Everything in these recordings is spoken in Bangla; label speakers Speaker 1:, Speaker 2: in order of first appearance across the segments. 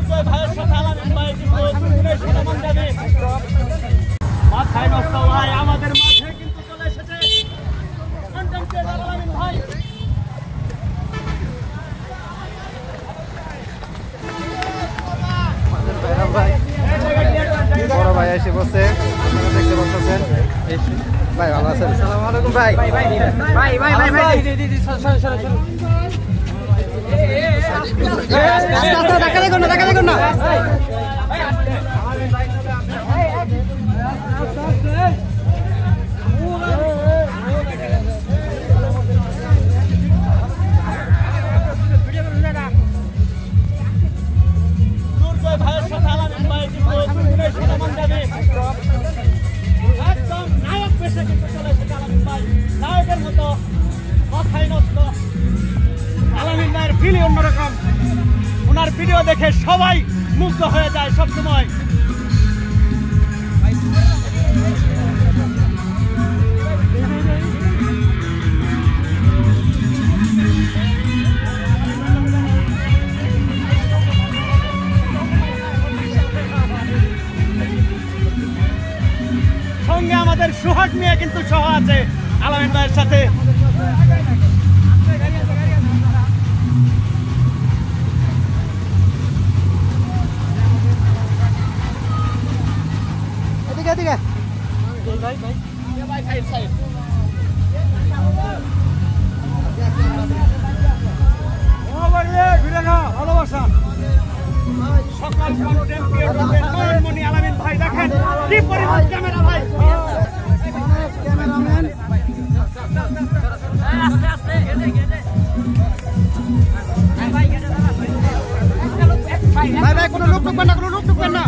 Speaker 1: দুর্জয় ভাইয়ের সাথে আলামিন ভাই মাথায় নষ্ট ভাই আমাদের মাঠে কিন্তু চলে এসেছে আলামিন ভাই।
Speaker 2: বড় ভাই এসে বসে দেখতে পাচ্ছেন ভাই ভালো আছেন? আসসালামু আলাইকুম ভাই। দেখা দেখুন না
Speaker 1: দুর্জয় ভাইয়ের সাথে আলামিন ভাই একদম নায়ক পেশে কিন্তু চলে এসেছে আলামিন ভাই। নায়কের মতো মাথায় নষ্ট। আলামিন ভাইয়ের ফিলই অন্যরকম। ওনার ভিডিও দেখে সবাই মুগ্ধ হয়ে যায় সবসময়। সঙ্গে আমাদের সোহাগ মিয়া কিন্তু সহ আছে আলামিন ভাইয়ের সাথে। সকাল মনি আলামিন ভাই দেখেন কি পরিমাণ ক্যামেরা ভাই। ভাই কোনো লোক ঢুকবেন না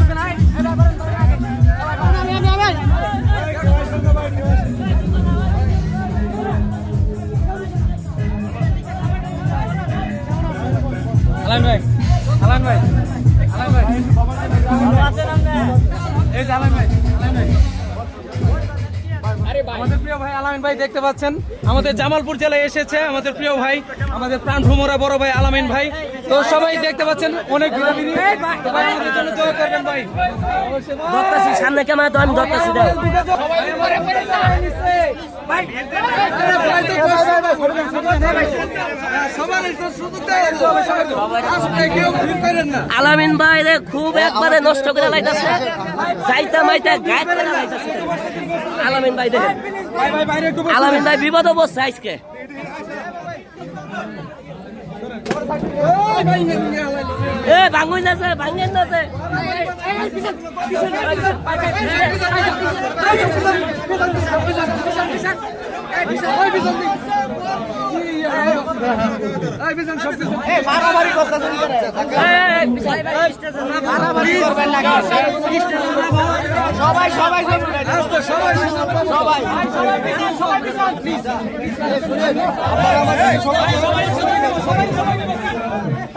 Speaker 1: আলামিন ভাই
Speaker 3: আমাদের প্রিয় ভাই আলামিন ভাই দেখতে পাচ্ছেন আমাদের জামালপুর জেলায় এসেছে আমাদের প্রিয় ভাই আমাদের প্রাণ ভ্রমরা বড় ভাই আলামিন ভাই। তো সবাই দেখতে পাচ্ছেন অনেক আমাদের জন্য দোয়া করবেন ভাই।
Speaker 4: সামনে ক্যামেরা তো আমি ধরতেছি আলামিন ভাই রে খুব একবারে নষ্ট করে লাইতাছে যাইতা মাইতা গায়ে করে লাইতাছে আলামিন ভাই দেখেন আলামিন ভাই বিপদ অবস্থা আজকে। ভাঙুন আছে ভাঙেন আছে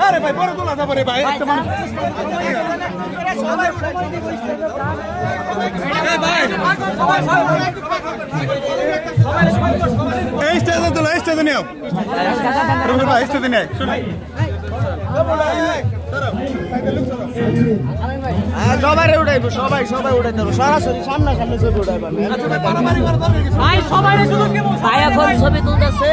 Speaker 1: আরে ভাই বড় তোলা যাবো রে ভাই। স্টেজে নিও ভাই স্টেজে নিয়ে সবাই উঠাইবো সবাই উঠাইতে হবে সরাসরি সামনাসামনি ছবি উঠাইবো
Speaker 4: ভাই এখন ছবি তুলতেছে।